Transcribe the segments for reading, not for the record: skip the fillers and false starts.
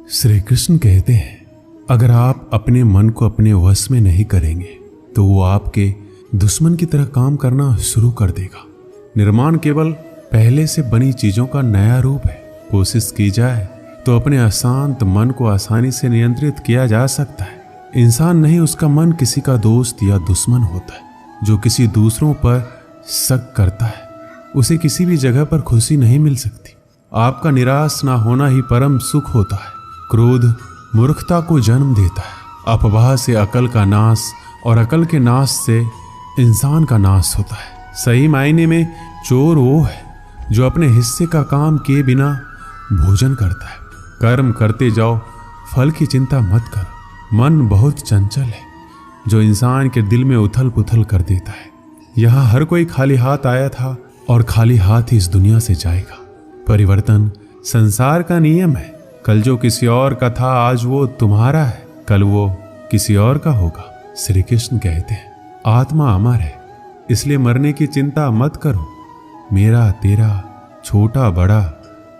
श्री कृष्ण कहते हैं, अगर आप अपने मन को अपने वश में नहीं करेंगे तो वो आपके दुश्मन की तरह काम करना शुरू कर देगा। निर्माण केवल पहले से बनी चीजों का नया रूप है। कोशिश की जाए तो अपने अशांत मन को आसानी से नियंत्रित किया जा सकता है। इंसान नहीं, उसका मन किसी का दोस्त या दुश्मन होता है। जो किसी दूसरों पर शक करता है उसे किसी भी जगह पर खुशी नहीं मिल सकती। आपका निराश ना होना ही परम सुख होता है। क्रोध मूर्खता को जन्म देता है। अफवाह से अकल का नाश और अकल के नाश से इंसान का नाश होता है। सही मायने में चोर वो है जो अपने हिस्से का काम किए बिना भोजन करता है। कर्म करते जाओ, फल की चिंता मत करो। मन बहुत चंचल है जो इंसान के दिल में उथल पुथल कर देता है। यहाँ हर कोई खाली हाथ आया था और खाली हाथ ही इस दुनिया से जाएगा। परिवर्तन संसार का नियम है। कल जो किसी और का था आज वो तुम्हारा है, कल वो किसी और का होगा। श्री कृष्ण कहते हैं, आत्मा अमर है, इसलिए मरने की चिंता मत करो। मेरा तेरा छोटा बड़ा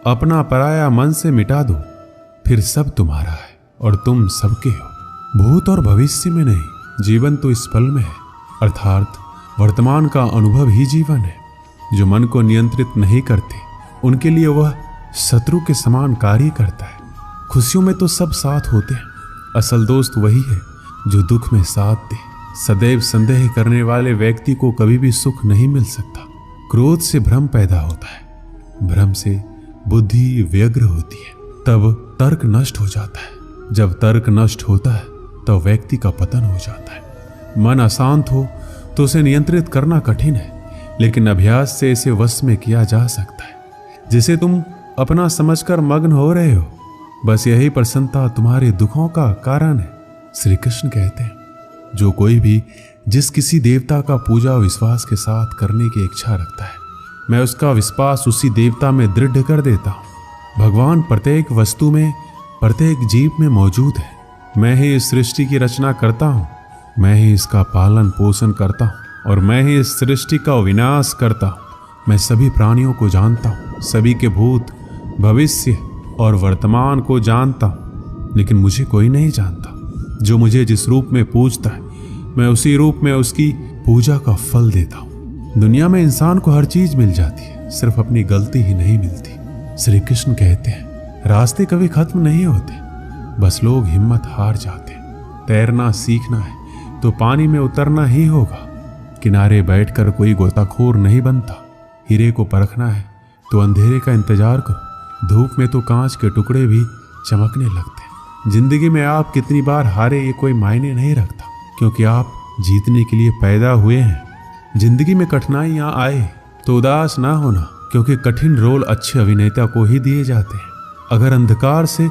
अपना पराया मन से मिटा दो, फिर सब तुम्हारा है और तुम सबके हो। भूत और भविष्य में नहीं, जीवन तो इस पल में है, अर्थात वर्तमान का अनुभव ही जीवन है। जो मन को नियंत्रित नहीं करते उनके लिए वह शत्रु के समान कार्य करता है। खुशियों में तो सब साथ होते हैं, असल दोस्त वही है जो दुख में साथ दे। सदैव संदेह करने वाले व्यक्ति को कभी भी सुख नहीं मिल सकता। क्रोध से भ्रम पैदा होता है, भ्रम से बुद्धि व्यग्र होती है, तब तर्क नष्ट हो जाता है। जब तर्क नष्ट होता है तब व्यक्ति का पतन हो जाता है। मन अशांत हो तो उसे नियंत्रित करना कठिन है, लेकिन अभ्यास से इसे वश में किया जा सकता है। जिसे तुम अपना समझकर मग्न हो रहे हो, बस यही प्रसन्नता तुम्हारे दुखों का कारण है। श्री कृष्ण कहते हैं, जो कोई भी जिस किसी देवता का पूजा विश्वास के साथ करने की इच्छा रखता है, मैं उसका विश्वास उसी देवता में दृढ़ कर देता हूँ। भगवान प्रत्येक वस्तु में, प्रत्येक जीव में मौजूद है। मैं ही इस सृष्टि की रचना करता हूँ, मैं ही इसका पालन पोषण करता हूँ और मैं ही इस सृष्टि का विनाश करता हूँ। मैं सभी प्राणियों को जानता हूँ, सभी के भूत भविष्य और वर्तमान को जानता हूँ, लेकिन मुझे कोई नहीं जानता। जो मुझे जिस रूप में पूजता है मैं उसी रूप में उसकी पूजा का फल देता हूँ। दुनिया में इंसान को हर चीज मिल जाती है, सिर्फ अपनी गलती ही नहीं मिलती। श्री कृष्ण कहते हैं, रास्ते कभी खत्म नहीं होते, बस लोग हिम्मत हार जाते हैं। तैरना सीखना है तो पानी में उतरना ही होगा। किनारे बैठकर कोई गोताखोर नहीं बनता। हीरे को परखना है तो अंधेरे का इंतजार करो। धूप में तो कांच के टुकड़े भी चमकने लगते हैं। जिंदगी में आप कितनी बार हारे ये कोई मायने नहीं रखता, क्योंकि आप जीतने के लिए पैदा हुए हैं। जिंदगी में कठिनाइयां आए तो उदास ना होना, क्योंकि कठिन रोल अच्छे अभिनेता को ही दिए जाते हैं। अगर अंधकार से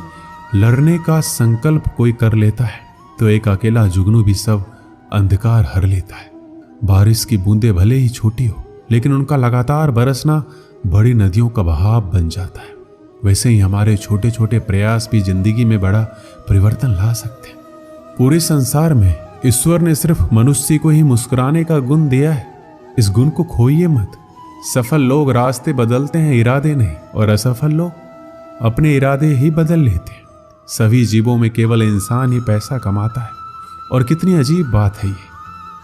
लड़ने का संकल्प कोई कर लेता है तो एक अकेला जुगनू भी सब अंधकार हर लेता है। बारिश की बूंदें भले ही छोटी हो, लेकिन उनका लगातार बरसना बड़ी नदियों का बहाव बन जाता है। वैसे ही हमारे छोटे छोटे प्रयास भी जिंदगी में बड़ा परिवर्तन ला सकते हैं। पूरे संसार में ईश्वर ने सिर्फ मनुष्य को ही मुस्कुराने का गुण दिया है। इस गुण को खोइए मत। सफल लोग रास्ते बदलते हैं, इरादे नहीं, और असफल लोग अपने इरादे ही बदल लेते हैं। सभी जीवों में केवल इंसान ही पैसा कमाता है। और कितनी अजीब बात है ये,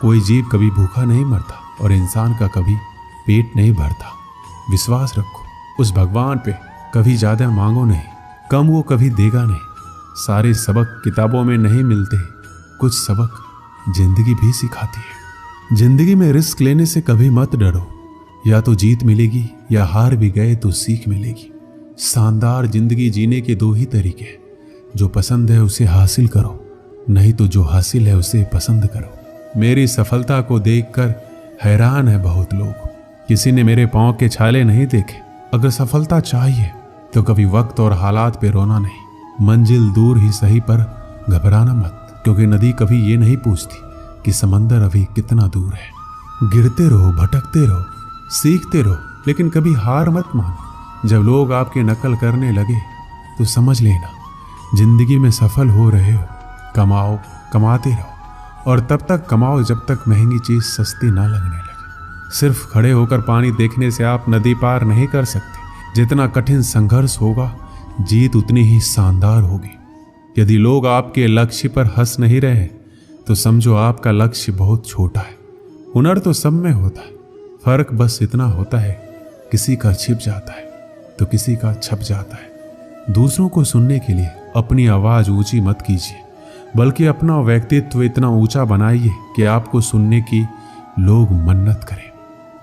कोई जीव कभी भूखा नहीं मरता और इंसान का कभी पेट नहीं भरता। विश्वास रखो उस भगवान पे, कभी ज्यादा मांगो नहीं, कम वो कभी देगा नहीं। सारे सबक किताबों में नहीं मिलते, कुछ सबक जिंदगी भी सिखाती है। जिंदगी में रिस्क लेने से कभी मत डरो, या तो जीत मिलेगी या हार भी गए तो सीख मिलेगी। शानदार जिंदगी जीने के दो ही तरीके हैं, जो पसंद है उसे हासिल करो, नहीं तो जो हासिल है उसे पसंद करो। मेरी सफलता को देखकर हैरान है बहुत लोग, किसी ने मेरे पांव के छाले नहीं देखे। अगर सफलता चाहिए तो कभी वक्त और हालात पे रोना नहीं। मंजिल दूर ही सही पर घबराना मत, क्योंकि नदी कभी ये नहीं पूछती कि समंदर अभी कितना दूर है। गिरते रहो, भटकते रहो, सीखते रहो, लेकिन कभी हार मत मानो। जब लोग आपकी नकल करने लगे तो समझ लेना जिंदगी में सफल हो रहे हो। कमाओ, कमाते रहो, और तब तक कमाओ जब तक महंगी चीज सस्ती ना लगने लगे। सिर्फ खड़े होकर पानी देखने से आप नदी पार नहीं कर सकते। जितना कठिन संघर्ष होगा, जीत उतनी ही शानदार होगी। यदि लोग आपके लक्ष्य पर हंस नहीं रहे तो समझो आपका लक्ष्य बहुत छोटा है। हुनर तो सब में होता है, फर्क बस इतना होता है किसी का छिप जाता है तो किसी का छप जाता है। दूसरों को सुनने के लिए अपनी आवाज ऊंची मत कीजिए, बल्कि अपना व्यक्तित्व इतना ऊंचा बनाइए कि आपको सुनने की लोग मन्नत करें।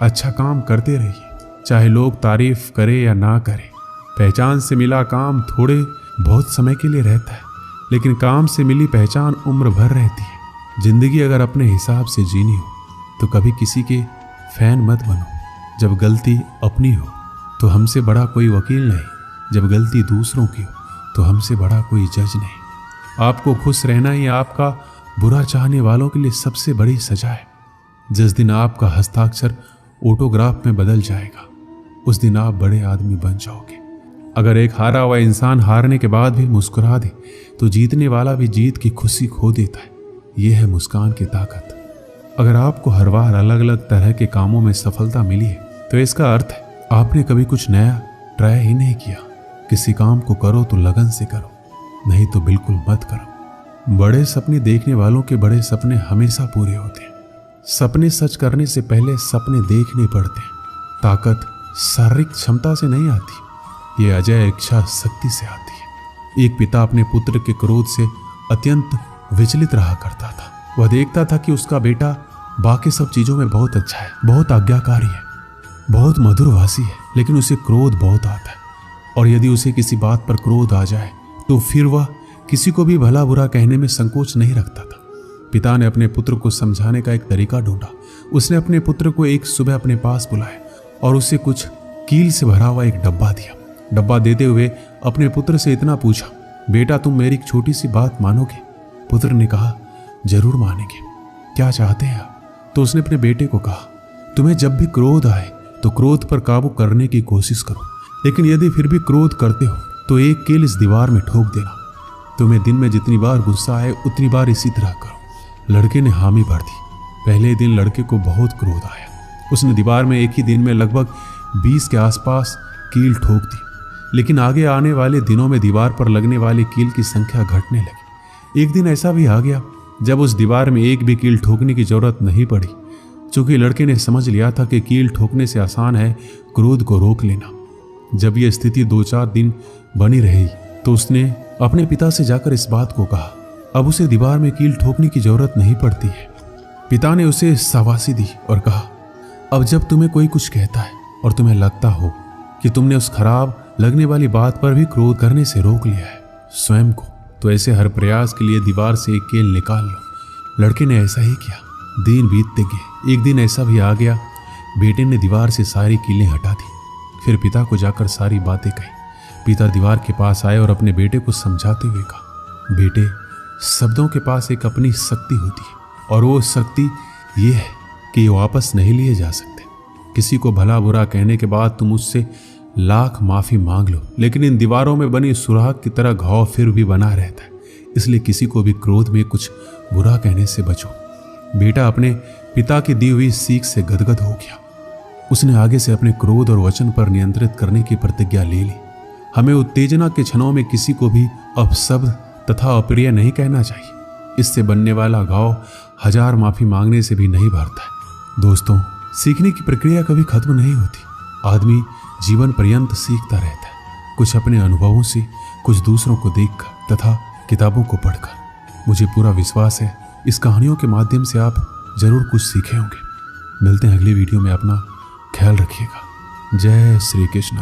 अच्छा काम करते रहिए, चाहे लोग तारीफ करें या ना करें। पहचान से मिला काम थोड़े बहुत समय के लिए रहता है, लेकिन काम से मिली पहचान उम्र भर रहती है। जिंदगी अगर अपने हिसाब से जीनी हो तो कभी किसी के फैन मत बनो। जब गलती अपनी हो तो हमसे बड़ा कोई वकील नहीं, जब गलती दूसरों की हो तो हमसे बड़ा कोई जज नहीं। आपको खुश रहना ही आपका बुरा चाहने वालों के लिए सबसे बड़ी सजा है। जिस दिन आपका हस्ताक्षर ऑटोग्राफ में बदल जाएगा उस दिन आप बड़े आदमी बन जाओगे। अगर एक हारा हुआ इंसान हारने के बाद भी मुस्कुरा दे तो जीतने वाला भी जीत की खुशी खो देता है। यह है मुस्कान की ताकत। अगर आपको हर बार अलग अलग तरह के कामों में सफलता मिली है तो इसका अर्थ है आपने कभी कुछ नया ट्राई ही नहीं किया। किसी काम को करो तो लगन से करो, नहीं तो बिल्कुल मत करो। बड़े सपने देखने वालों के बड़े सपने हमेशा पूरे होते हैं। सपने सच करने से पहले सपने देखने पड़ते हैं। ताकत शारीरिक क्षमता से नहीं आती, ये अजय इच्छा शक्ति से आती है। एक पिता अपने पुत्र के क्रोध से अत्यंत विचलित रहा करता था। वह देखता था कि उसका बेटा बाकी सब चीजों में बहुत अच्छा है, बहुत आज्ञाकारी है, बहुत मधुरभाषी है, लेकिन उसे क्रोध बहुत आता है। और यदि उसे किसी बात पर क्रोध आ जाए तो फिर वह किसी को भी भला बुरा कहने में संकोच नहीं रखता था। पिता ने अपने पुत्र को समझाने का एक तरीका ढूंढा। उसने अपने पुत्र को एक सुबह अपने पास बुलाया और उसे कुछ कील से भरा हुआ एक डब्बा दिया। डब्बा देते हुए अपने पुत्र से इतना पूछा, बेटा तुम मेरी एक छोटी सी बात मानोगे? पुत्र ने कहा, जरूर मानेंगे, क्या चाहते हैं आप? तो उसने अपने बेटे को कहा, तुम्हें जब भी क्रोध आए तो क्रोध पर काबू करने की कोशिश करो, लेकिन यदि फिर भी क्रोध करते हो तो एक कील इस दीवार में ठोक देना। तुम्हें दिन में जितनी बार गुस्सा आए उतनी बार इसी तरह करो। लड़के ने हामी भर दी। पहले दिन लड़के को बहुत क्रोध आया। उसने दीवार में एक ही दिन में लगभग 20 के आसपास कील ठोक दी, लेकिन आगे आने वाले दिनों में दीवार पर लगने वाली कील की संख्या घटने लगी। एक दिन ऐसा भी आ गया जब उस दीवार में एक भी कील ठोकने की जरूरत नहीं पड़ी, चूंकि लड़के ने समझ लिया था कि कील ठोकने से आसान है क्रोध को रोक लेना। जब यह स्थिति 2-4 दिन बनी रही तो उसने अपने पिता से जाकर इस बात को कहा। अब उसे दीवार में कील ठोकने की जरूरत नहीं पड़ती है। पिता ने उसे शाबाशी दी और कहा, अब जब तुम्हें कोई कुछ कहता है और तुम्हें लगता हो कि तुमने उस खराब लगने वाली बात पर भी क्रोध करने से रोक लिया है स्वयं को, तो ऐसे हर प्रयास के लिए दीवार से एक कील निकाल लो। लड़के ने ऐसा ही किया। दिन बीतते गए। एक दिन ऐसा भी आ गया, बेटे ने दीवार से सारी कीलें हटा दी। फिर पिता को जाकर सारी बातें कही। पिता दीवार के पास आए और अपने बेटे को समझाते हुए कहा, बेटे, शब्दों के पास एक अपनी शक्ति होती है और वो शक्ति ये है कि ये वापस नहीं लिए जा सकते। किसी को भला बुरा कहने के बाद तुम उससे लाख माफी मांग लो, लेकिन इन दीवारों में बनी सुराख की तरह घाव फिर भी बना रहता है। इसलिए किसी को भी क्रोध में कुछ बुरा कहने से बचो। बेटा अपने पिता की दी हुई सीख से गदगद हो गया। उसने आगे से अपने क्रोध और वचन पर नियंत्रित करने की प्रतिज्ञा ले ली। हमें उत्तेजना के क्षणों में किसी को भी अपशब्द तथा अप्रिय नहीं कहना चाहिए। इससे बनने वाला घाव 1000 माफी मांगने से भी नहीं भरता है। दोस्तों, सीखने की प्रक्रिया कभी खत्म नहीं होती। आदमी जीवन पर्यंत सीखता रहता है, कुछ अपने अनुभवों से, कुछ दूसरों को देखकर तथा किताबों को पढ़कर। मुझे पूरा विश्वास है इस कहानियों के माध्यम से आप जरूर कुछ सीखे होंगे। मिलते हैं अगली वीडियो में। अपना ख्याल रखिएगा। जय श्री कृष्ण।